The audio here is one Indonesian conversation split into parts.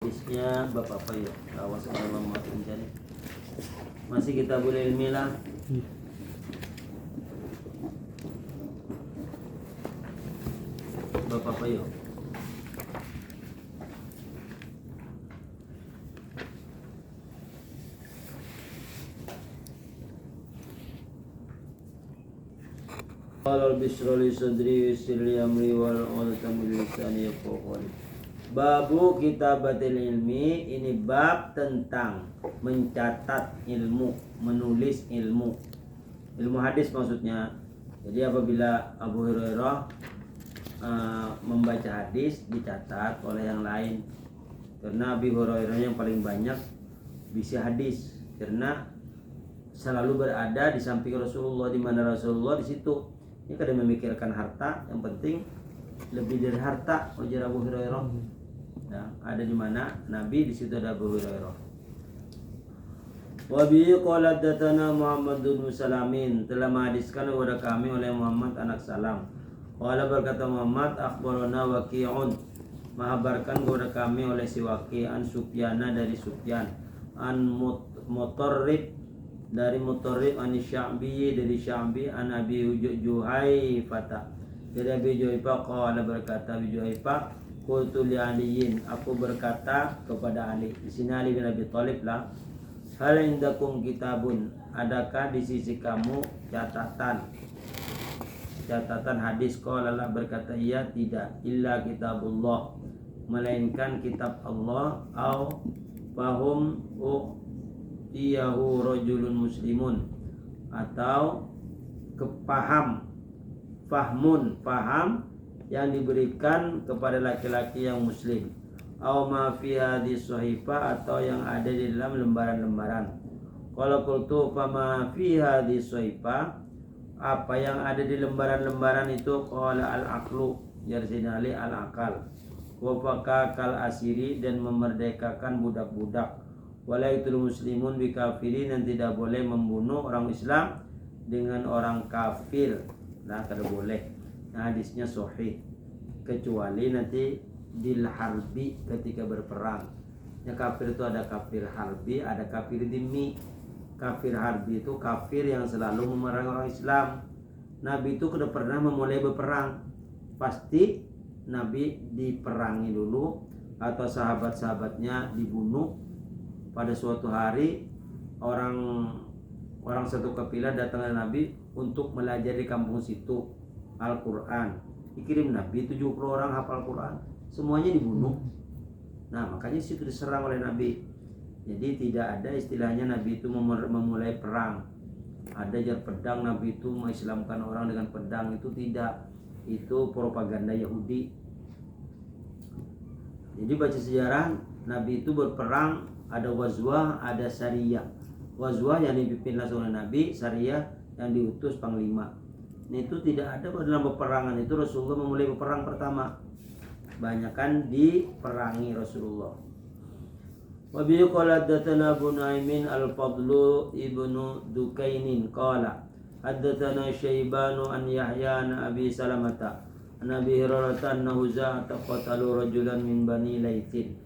hadisnya Bapak Payo. Awas kalau mau mencari. Masih kita boleh ilmi lah. Bapak Payo. Qala bisra li sadri yassir li amri wal 'uqdatam min lisani yafqahu qawli. Babu kitabatil ilmi, ini bab tentang mencatat ilmu, menulis ilmu. Ilmu hadis maksudnya. Jadi apabila Abu Hurairah membaca hadis dicatat oleh yang lain. Karena Abu Hurairah yang paling banyak bisa hadis karena selalu berada di samping Rasulullah, di mana Rasulullah di situ. Ini kadang memikirkan harta, yang penting lebih dari harta, ujar Abu Hurairah. Nah, ada di mana Nabi, di situ ada Abu Hurairah. Wa bi qala datana Muhammad bin Salamin, telah menghadiskan kepada kami oleh Muhammad anak Salam. Qala berkata Muhammad, akhbarana Waqi'un, mengabarkan kepada kami oleh si Waqi' an Sufyana dari Sufyan, an Mutarrib dari Mutarrib, an Sya'bi dari Sya'bi, an Abi Juhaifah dari Abi Juhaifah. Qala berkata Abi Juhaifah, qultu li Aliyin, aku berkata kepada Ali. Di sini Ali bin Abi Thalib lah. Hal indakum kitabun, adakah di sisi kamu catatan hadis? Qala la, berkata iya, tidak. Illa kitabullah, melainkan kitab Allah. Au fahum tiyahu rajulun muslimun, atau faham yang diberikan kepada laki-laki yang muslim. Au ma fi hadis sahifah, atau yang ada di dalam lembaran-lembaran. Kalau qultu fa ma fi hadis sahifah, apa yang ada di lembaran-lembaran itu? Qala al-aqlu, yarsinali al-akal. Wa fakakal asiri, dan memerdekakan budak-budak. Walaitul muslimun bi kafirin, dan tidak boleh membunuh orang Islam dengan orang kafir. Nah, kada boleh. Nah, hadisnya sahih, kecuali nanti bil harbi, ketika berperang. Ya, kafir itu ada kafir harbi, ada kafir dhimmi. Kafir harbi itu kafir yang selalu memerangi orang Islam. Nabi itu kada pernah memulai berperang. Pasti Nabi diperangi dulu, atau sahabat-sahabatnya dibunuh. Pada suatu hari orang satu kabilah datang ke Nabi untuk belajar di kampung situ Al-Quran. Dikirim Nabi 70 orang hafal Quran, semuanya dibunuh. Nah, makanya situ diserang oleh Nabi. Jadi tidak ada istilahnya Nabi itu memulai perang. Ada jar pedang, Nabi itu mengislamkan orang dengan pedang, itu tidak. Itu propaganda Yahudi. Jadi baca sejarah, Nabi itu berperang, ada wazwah, ada sariyah. Wazwah yang dipimpin langsung oleh Nabi, sariyah yang diutus panglima. Ini itu tidak ada dalam peperangan itu Rasulullah memulai peperang pertama. Banyakan diperangi Rasulullah. Wa bi qala hadatsana Abu Nu'aimin al-Fadlu ibnu Dukainin qala hadatsana Syaibanu an Yahya an Abi Salamata an Abi Hurairah annahu za'a qatalu rajulan min Bani Laitsin.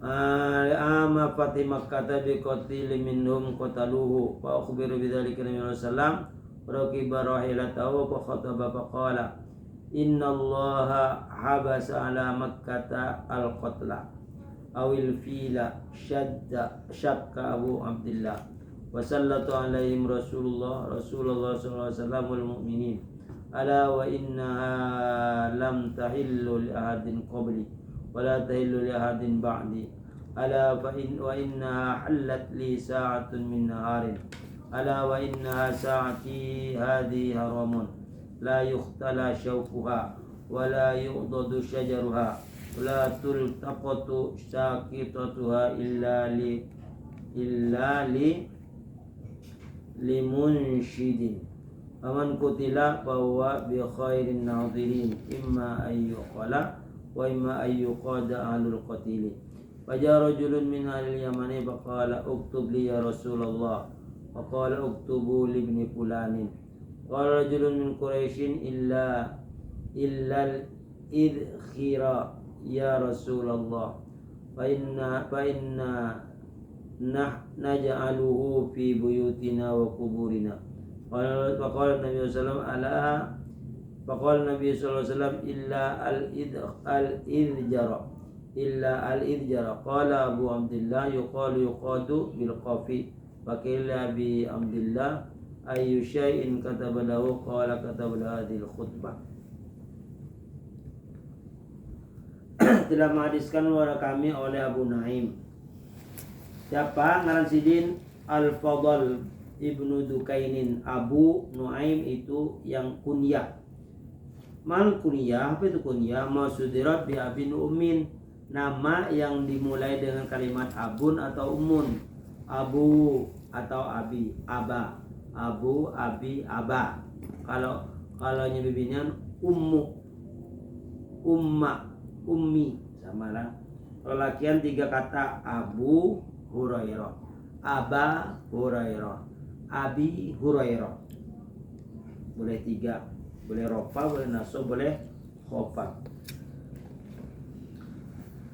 Ama Fatimah kata bi qatil minhum qataluhu fa akhbiru bidzalika Nabi sallallahu raqiba rahilatahu fa khataba fa qala innallaha habasa ala makkata al-qatla awil fila syakka Abu Abdullah wa sallatu alaihim Rasulullah sallallahu alaihi wasallam wal mu'minin ala wa innaha lam tahillu li ahadin qabli wala tahillu li ahadin ba'di ala fa in wa innaha hallat li sa'atun min naharin ala wa innaha sa'ati hadhi haramun la yuhtala syaukuha wa la yu'dadu syajaruha wa la tultaqatu saqitatuha illa li limunshidin. Faman kutila bahwa bi khairin nadhirin imma ayyuqala wa imma ayyuqada ahlul qatili. Fajar rajulun min ahlil yamani faqala uktub li ya Rasulullah, faqala uktubu li ibni fulanin. Qala rajulun min Quraisyin illa al-idkhira ya Rasulullah, fa inna naj'aluhu fi buyutina wa kuburina. Faqala Nabi sallallahu alaihi wasallam illa al-idjara qala Abu Abdullah yuqadu bil qafi faqila bi Abdullah ayyu syai'in kataba lahu qala kataba hadhil khutbah. Telah menghadiskan kepada kami oleh Abu Naim. Siapa? Ngaran sidin Al-Fadl Ibnu Dukainin. Abu Nuaim itu yang kunyah. Mal kunyah, apa itu kunyah? Masudirat bi abin ummin. Nama yang dimulai dengan kalimat abun atau umun. Abu atau abi, aba. Abu, abi, aba. Kalau nyebibinya ummu, umma, ummi, sama lah. Kalau lakian 3 kata, Abu Hurairah, Aba Hurairah, Abi Hurairah. Boleh 3, boleh rofa, boleh nasab, boleh khofa.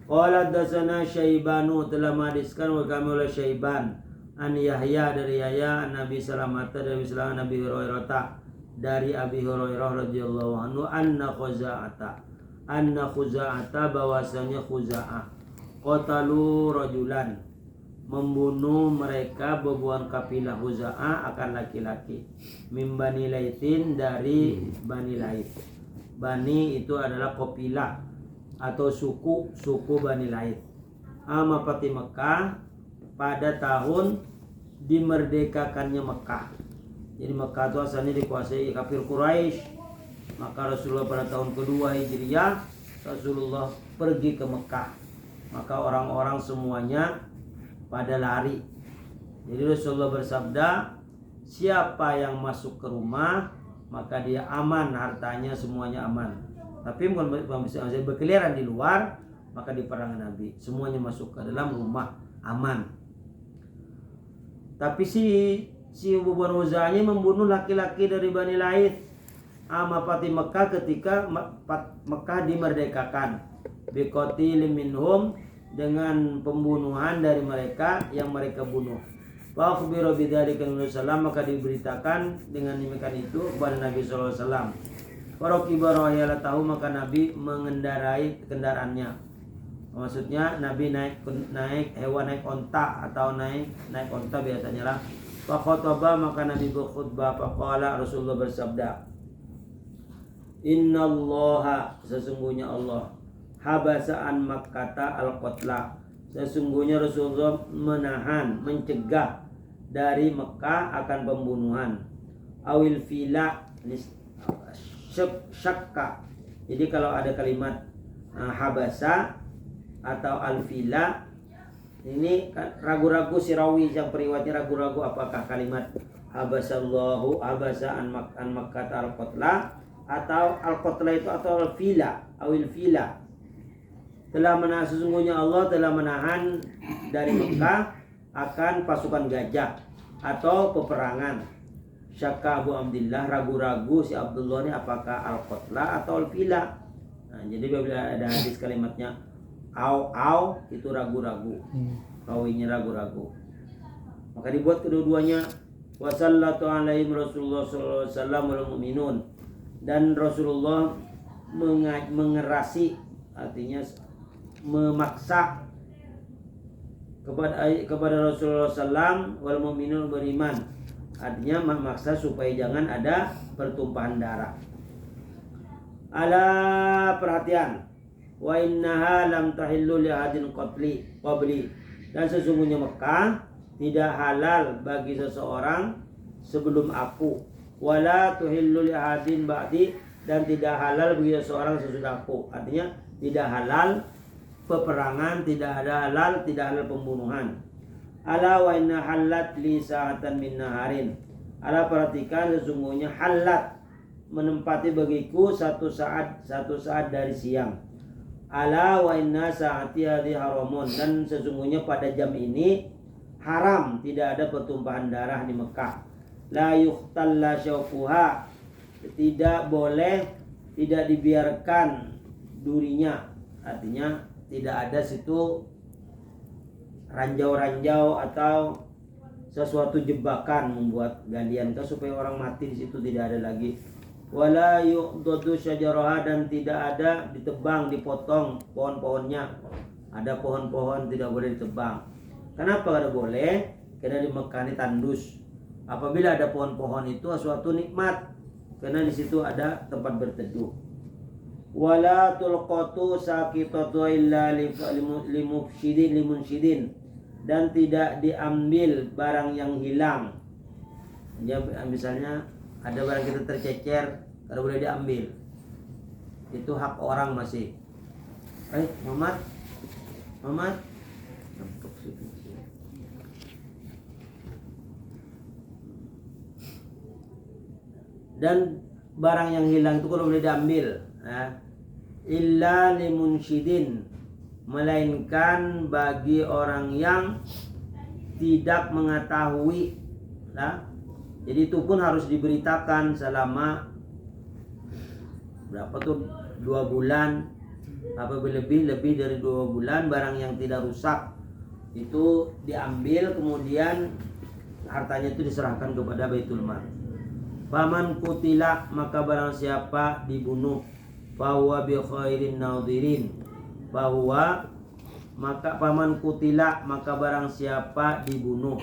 Qala dasana Syaibanu, telah menghadiskan kami oleh Syaiban an Yahya dari Yahya an Nabi Salamata dari Nabi Hurairah dari Abi Hurairah radhiyallahu anhu anna Khuza'ata bahwasanya Khuza'ah qatalu rajulan, membunuh mereka bebuan kafilah Khuza'ah akan laki-laki min Bani Laithin dari Bani Laith. Bani itu adalah kafilah atau suku Bani Laith. Ama Pati Mekah pada tahun dimerdekakannya Mekah. Jadi Mekah itu asalnya dikuasai kafir Quraisy. Maka Rasulullah pada tahun kedua Hijriah Rasulullah pergi ke Mekah. Maka orang-orang semuanya pada lari. Jadi Rasulullah bersabda, siapa yang masuk ke rumah maka dia aman, hartanya semuanya aman. Tapi bukan bisa berkeliaran di luar, maka di perang Nabi semuanya masuk ke dalam rumah aman. Tapi si Abu Khuza'ah membunuh laki-laki dari Bani Laith ama Pati Mekah ketika Mekah dimerdekakan. Biqatil minhum, dengan pembunuhan dari mereka yang mereka bunuh. Wa akhbira bidzalika Rasulullah, maka diberitakan dengan demikian itu kepada Nabi sallallahu alaihi wasallam. Faraqiba rahilatahu, maka Nabi mengendarai kendaraannya. Maksudnya Nabi naik hewan, naik onta atau naik onta biasanya lah. Fa khataba, maka Nabi berkhutbah. Faqala, Rasulullah bersabda, innallaha, sesungguhnya Allah, habasa'an Makkata al-qatla, sesungguhnya Rasulullah mencegah dari Mekah akan pembunuhan. Awil fila syakka. Jadi kalau ada kalimat habasa atau al-fila, ini ragu-ragu si rawi yang periwayatnya ragu-ragu apakah kalimat habasallahu habasa an Makkata al-qatla atau al-qatla itu atau al-fila, awil fila. Sesungguhnya Allah telah menahan dari Mekah akan pasukan gajah atau peperangan. Syakka Abu Abdullah, ragu-ragu si Abdullah ini apakah al-qatla atau al-fila. Nah, jadi bila ada hadis kalimatnya au itu ragu-ragu, rawinya ragu-ragu, maka dibuat kedua-duanya. Wasallatu alaihim Rasulullah sallallahu alaihi wasallam wal mu'minun, dan Rasulullah mengerasi, artinya memaksa kepada Rasulullah SAW wal mu'minun, beriman, artinya memaksa supaya jangan ada pertumpahan darah. Ala, perhatian, wa innaha lam tahillu li ahadin qabli, dan sesungguhnya Mekah tidak halal bagi seseorang sebelum aku, wala tuhillu li ahadin ba'di, dan tidak halal bagi seseorang sesudah aku. Artinya tidak halal peperangan, tidak halal pembunuhan. Ala wa inna halat li sa'atan min naharin. Ala, perhatikan, sesungguhnya halat menempati bagiku satu saat dari siang. Ala wa inna sa'ati hadhi haramun, dan sesungguhnya pada jam ini haram, tidak ada pertumpahan darah di Mekah. La yuhtalla syauquha, tidak boleh, tidak dibiarkan durinya Artinya tidak ada situ ranjau-ranjau atau sesuatu jebakan membuat gandian kah supaya orang mati di situ, tidak ada lagi. Wala yuqdadu syajaraha, dan tidak ada ditebang, dipotong pohon-pohonnya. Ada pohon-pohon tidak boleh ditebang. Kenapa tidak boleh? Karena di Mekah ini tandus. Apabila ada pohon-pohon itu suatu nikmat, karena di situ ada tempat berteduh. Wala tulqatu saqitatu illa limunsyidin, dan tidak diambil barang yang hilang. Ya, misalnya ada barang kita tercecer, tidak boleh diambil. Itu hak orang masih. Muhammad. Dan barang yang hilang itu kalau boleh diambil, illa limunsyidin, melainkan bagi orang yang tidak mengetahui. Jadi itu pun harus diberitakan selama berapa tuh, 2 bulan, apabila lebih dari 2 bulan barang yang tidak rusak itu diambil, kemudian hartanya itu diserahkan kepada Baitul Mal. Faman kutila, maka barang siapa dibunuh, fahuwa bi khairin nadhirin, maka paman kutila, maka barang siapa dibunuh,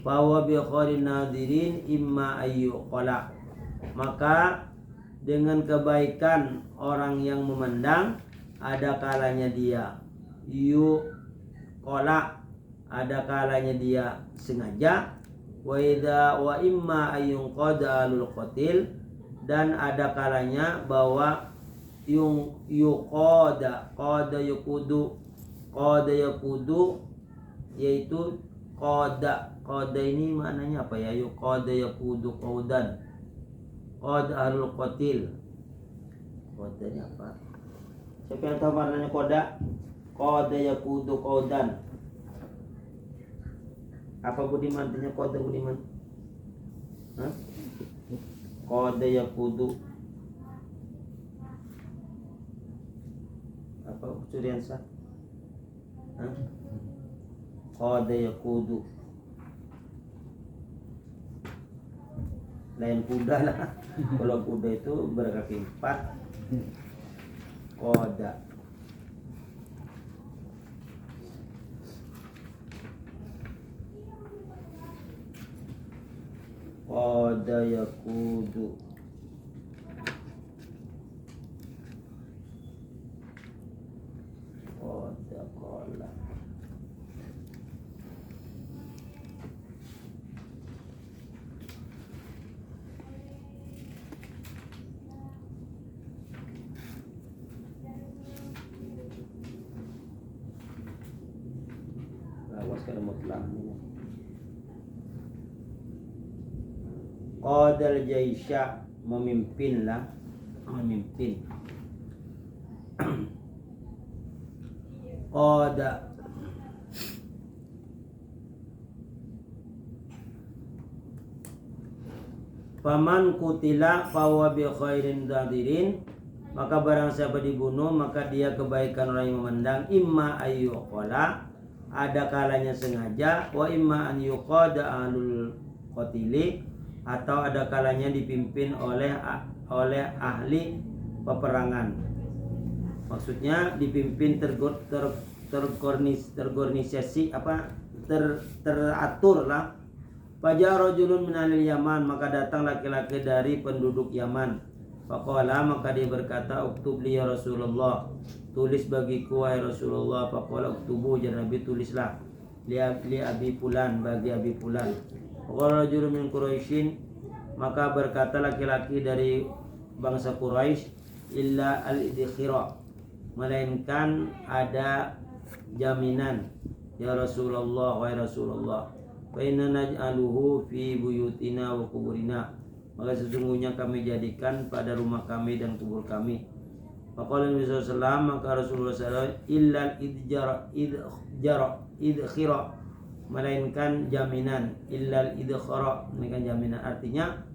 fahuwa bi khairin nadhirin imma ayyuqala, maka dengan kebaikan orang yang memandang, ada kalanya dia yuqala, ada kalanya dia sengaja, wa imma ayyunqada alul qatil, dan ada kalanya bahwa yuqada, qada yaqudu, yaitu qada ini maknanya apa ya? Yuqada yaqudu qaudan, qad alul qatil. Qada ini apa? Siapa yang tahu maknanya qada? Qada yaqudu qaudan. Apa Budiman artinya qada, Budiman? Qada yaqudu apa Suriansa? Qada yaqudu, lain kuda lah. Kalau kuda itu berkaki 4. Qada yaqudu. Qala. Lawas kada mutlak. Qadal jaisha, memimpin. Qada faman kutila fahuwa bi khairin nadhirin, maka barang siapa dibunuh maka dia kebaikan orang yang memandang, imma ayyuqala, ada kalanya sengaja, wa imma an yuqada alul qatili, atau ada kalanya dipimpin oleh ahli peperangan. Maksudnya dipimpin terorganisasi, teratur lah. Fajar rajulun min ahli Yaman, maka datang laki-laki dari penduduk Yaman. Faqala, maka dia berkata, uktub li ya Rasulullah, tulis bagiku wahai Rasulullah. Faqala uktubu, jadi Nabi tulislah li abi fulan, bagi abi fulan. Faqala rajulun min Quraisyin, maka berkata laki-laki dari bangsa Quraisy, illa al-idkhira, melainkan ada jaminan, ya Rasulullah, wahai Rasulullah, fa inna naj'aluhu fi buyutina wa kuburina, maka sesungguhnya kami jadikan pada rumah kami dan kubur kami. Faqala Nabi sallallahu, maka Rasulullah sallallahu, illa idkhira, melainkan jaminan, illa idkhara, melainkan jaminan. Artinya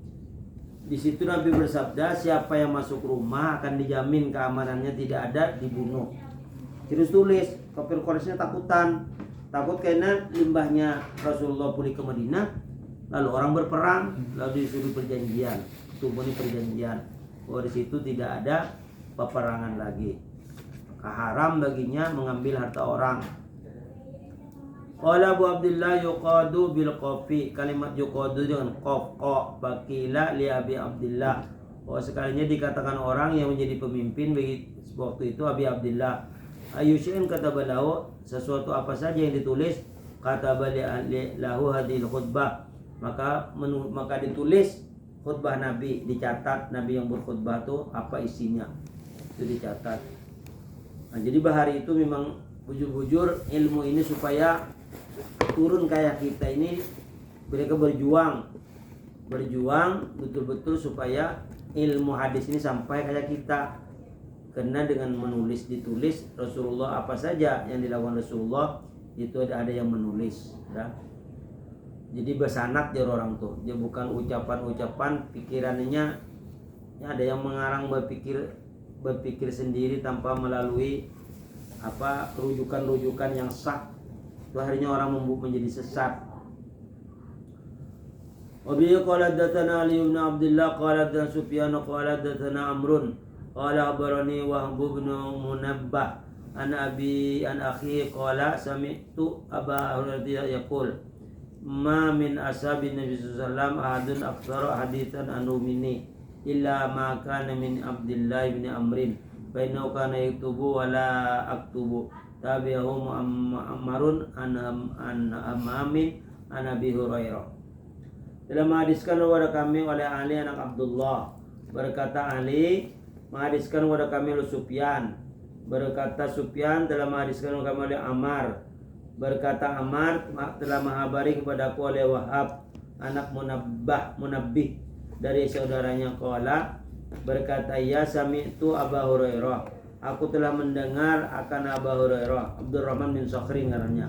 di situ Nabi bersabda, siapa yang masuk rumah akan dijamin keamanannya, tidak ada dibunuh. Terus tulis, kafir Quraisynya takutan. Takut karena limbahnya Rasulullah pulih ke Madinah, lalu orang berperang, lalu disuruh perjanjian, tumbuhnya perjanjian. Bahwa di situ tidak ada peperangan lagi. Haram baginya mengambil harta orang. Qala Abu Abdullah yuqadu bil qafi. Kalimat yuqadu dengan qaf qa bakila li Abi Abdullah. Oh, sekalinya dikatakan orang yang menjadi pemimpin bagi waktu itu Abi Abdullah. Ayusyin kata beliau, sesuatu apa saja yang ditulis kata lahu hadil khutbah, maka ditulis khutbah Nabi, dicatat Nabi yang berkhutbah itu apa isinya, itu dicatat. Nah, jadi bahari itu memang bujur-bujur ilmu ini supaya turun kayak kita ini, mereka berjuang betul-betul supaya ilmu hadis ini sampai kayak kita. Karena dengan ditulis Rasulullah apa saja yang dilakukan Rasulullah itu ada yang menulis, ya. Jadi bersanad dia orang tuh, dia bukan ucapan pikirannya, ya, ada yang mengarang berpikir sendiri tanpa melalui rujukan yang sah. Itu akhirnya orang menjadi sesat. Wabiya qala hadatsana Ali bin Abdullah qala hadatsana Sufyan qala hadatsana Amrun qala akhbarani Wahb bin Munabbah an akhi qala sami'tu Aba Hurairah yaqul ma min ashabin Nabi sallallahu alaihi wasallam ahadun aktsara haditsan anu minni illa ma kana min Abdullah bin Amrin fa innahu kana yaktubu wa la aktubu tabi'ahu Amrun an Amamin an Abi Hurairah. Dalam menghadiskan kepada kami oleh Ali anak Abdullah, berkata Ali menghadiskan kepada kami oleh Sufyan, berkata Sufyan telah menghadiskan kepada kami oleh Ammar, berkata Ammar telah menghabari kepadaku oleh Wahab anak Munabbih dari saudaranya qala, berkata ya sami'tu Abu Hurairah, aku telah mendengar akan Abu Hurairah, Abdurrahman bin Sakhri ngarannya,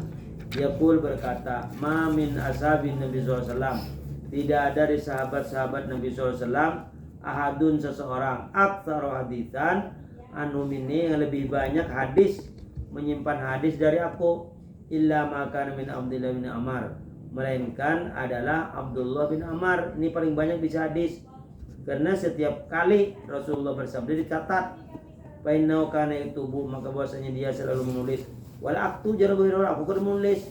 yaqul berkata ma min ashabin Nabi sallallahu alaihi wasallam, tidak ada dari sahabat-sahabat Nabi SAW ahadun seseorang aktsara hadisan anu minni yang lebih banyak hadis, menyimpan hadis dari aku, illa maka min Abdullah bin Ammar, melainkan adalah Abdullah bin Ammar. Ini paling banyak bisa hadis karena setiap kali Rasulullah bersabda dicatat. Fa innahu kana yaktubu, maka bahwasanya dia selalu menulis. Wal aktu jarabu aku kan menulis.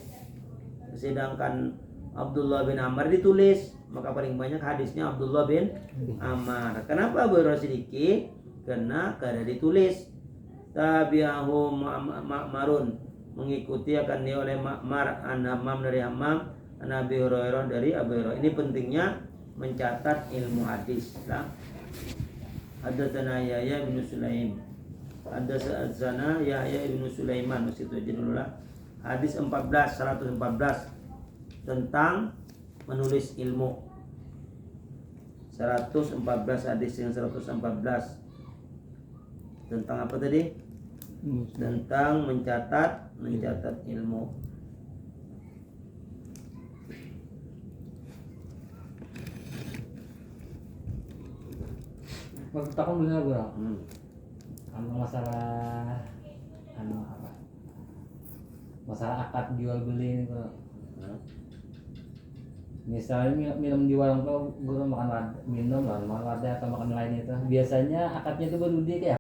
Sedangkan Abdullah bin Ammar ditulis, maka paling banyak hadisnya Abdullah bin Ammar. Kenapa baru sedikit? Karena ditulis. Tabi'ahu Ma'marun, mengikuti akan dia oleh Ma'mar an Hammam dari Hammam an Abi Hurairah dari Abu Hurairah. Ini pentingnya mencatat ilmu hadis. Hadatsana Yahya bin Sulaim. Hadatsana Yahya bin Sulaiman, masih itu aja dulu lah. Hadis 114 tentang menulis ilmu. 114 hadis yang 114 tentang apa tadi? Tentang mencatat ilmu. Waktu tahun benar bro. Masalah apa? Masalah akad jual beli ini bro. Misalnya minum di warung tuh, gue makan minum lah, makan lada atau makan lain itu. Biasanya akadnya itu berdua kayak